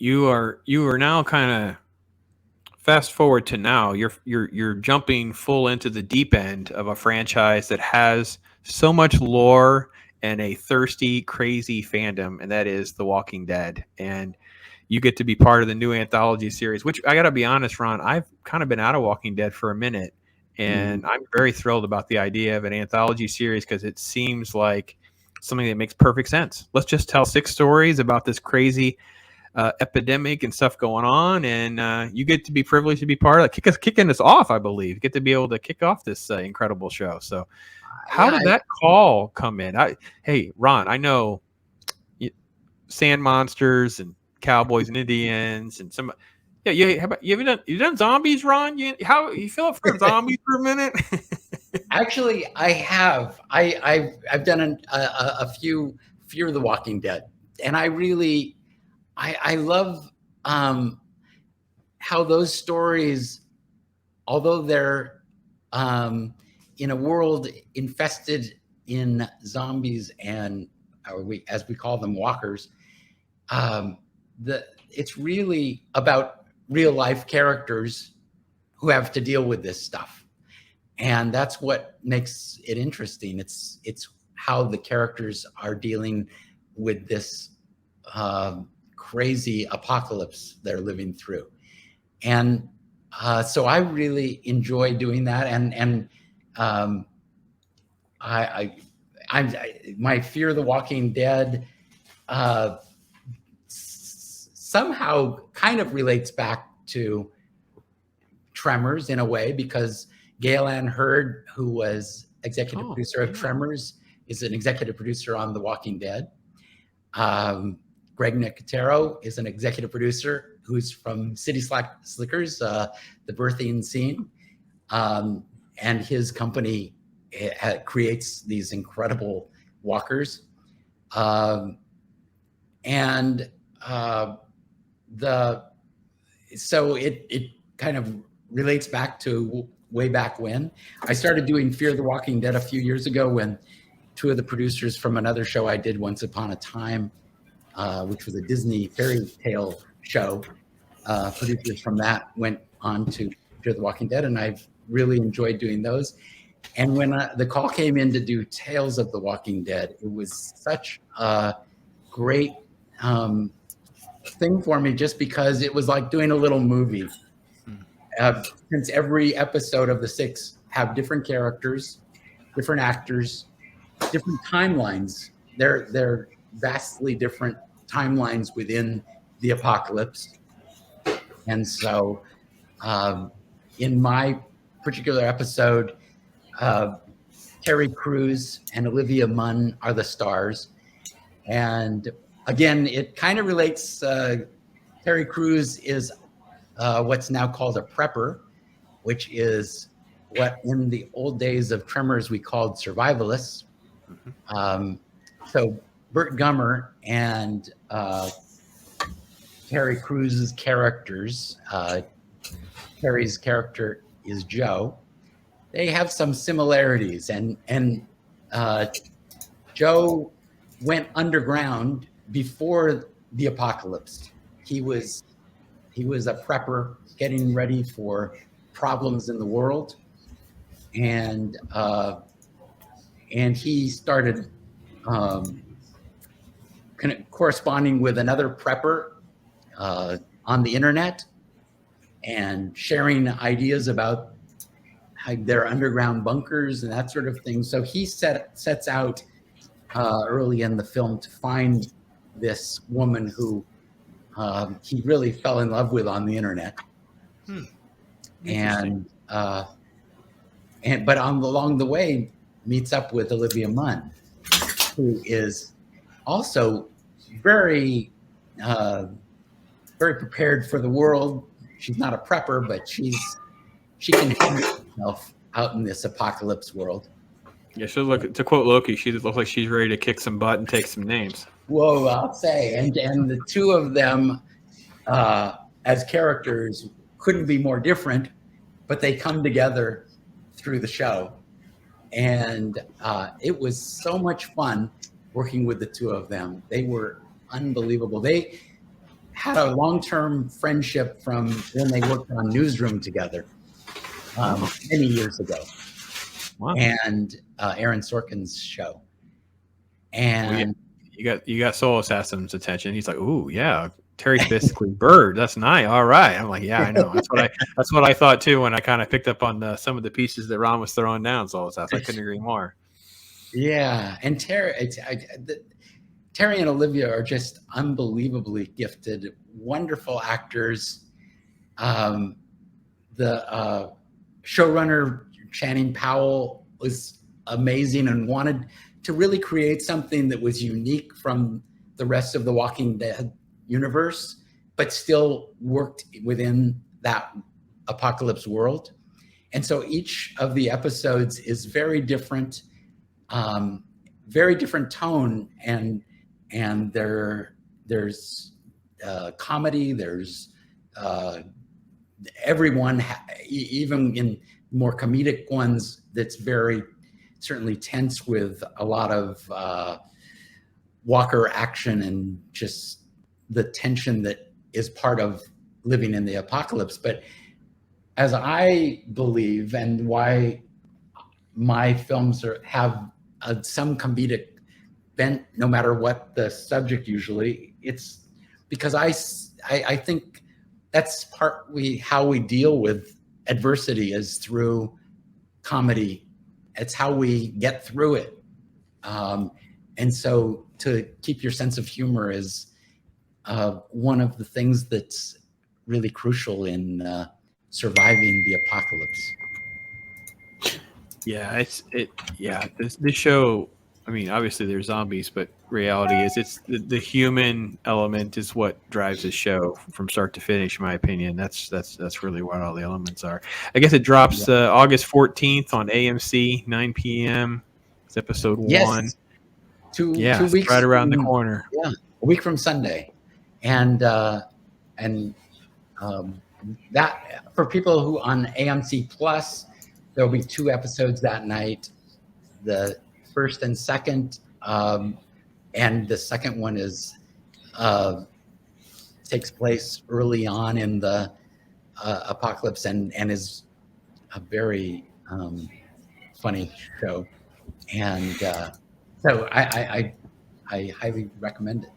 you are now kind of fast forward to now. You're jumping full into the deep end of a franchise that has so much lore and a thirsty, crazy fandom, and that is The Walking Dead. And you get to be part of the new anthology series, which I got to be honest, Ron, I've kind of been out of Walking Dead for a minute, and I'm very thrilled about the idea of an anthology series because it seems like something that makes perfect sense. Let's just tell 6 stories about this crazy epidemic and stuff going on, and you get to be privileged to be part of it, kicking us off. I believe get to be able to kick off this incredible show. So, how Yeah, did that call come in? Hey, Ron, I know sand monsters and cowboys and Indians and some. Yeah, how about you done zombies, Ron? How you feel up for zombies for a minute? actually, I have. I've done a few Fear the Walking Dead, and I love how those stories, although they're in a world infested in zombies and as we call them, walkers, um, it's really about real life characters who have to deal with this stuff, and that's what makes it interesting. It's how the characters are dealing with this crazy apocalypse they're living through, and so I really enjoy doing that. And um, my Fear the Walking Dead uh, somehow kind of relates back to Tremors in a way, because Gail Ann Hurd, who was executive producer of Tremors, is an executive producer on The Walking Dead. Greg Nicotero is an executive producer who's from City Slickers, the birthing scene. And his company creates these incredible walkers. So it kind of relates back to way back when. I started doing Fear the Walking Dead a few years ago when 2 of the producers from another show I did, Once Upon a Time, which was a Disney fairy tale show, producers from that went on to Fear the Walking Dead, and I've really enjoyed doing those. And when the call came in to do Tales of the Walking Dead, it was such a great thing for me, just because it was like doing a little movie. Since every episode of the 6 have different characters, different actors, different timelines. They're vastly different timelines within the apocalypse. And so in my particular episode, Terry Crews and Olivia Munn are the stars. And again, it kind of relates. Terry Crews is what's now called a prepper, which is what in the old days of Tremors we called survivalists. So Burt Gummer and Terry Crews's characters, Terry's character is Joe. They have some similarities, and Joe went underground before the apocalypse. He was a prepper getting ready for problems in the world, and he started corresponding with another prepper on the internet and sharing ideas about their underground bunkers and that sort of thing. So he sets out early in the film to find this woman who he really fell in love with on the internet. But along the way meets up with Olivia Munn, who is also very prepared for the world. She's not a prepper, but she can handle herself out in this apocalypse world. Yeah, to quote Loki, she looks like she's ready to kick some butt and take some names. Whoa, I'll say. And the 2 of them as characters couldn't be more different, but they come together through the show. And it was so much fun working with the 2 of them. They were unbelievable. had a long-term friendship from when they worked on Newsroom together many years ago. Wow. And Aaron Sorkin's show. And you got Soul Assassin's attention. He's like, "Ooh, yeah, Terry's basically Bird. That's nice. All right." I'm like, "Yeah, I know. That's what I thought too when I kind of picked up on some of the pieces that Ron was throwing down. Soul Assassin. I couldn't agree more. Yeah, and Terry and Olivia are just unbelievably gifted, wonderful actors. The showrunner Channing Powell was amazing and wanted to really create something that was unique from the rest of the Walking Dead universe, but still worked within that apocalypse world. And so each of the episodes is very different tone, and there's comedy, there's everyone, even in more comedic ones, that's very certainly tense with a lot of Walker action and just the tension that is part of living in the apocalypse. But as I believe, and why my films have some comedic bent, no matter what the subject, usually, it's because I think that's partly how we deal with adversity, is through comedy. It's how we get through it. And so to keep your sense of humor is one of the things that's really crucial in surviving the apocalypse. Yeah, this show, I mean, obviously there's zombies, but reality is it's the human element is what drives the show from start to finish, in my opinion. That's really what all the elements are. I guess it drops August 14th on AMC, 9 p.m. It's episode 1. Two it's weeks right around the corner. Yeah, a week from Sunday. And that, for people who on AMC Plus, there'll be 2 episodes that night, the first and second, and the second one is takes place early on in the apocalypse, and is a very funny show, and so I highly recommend it.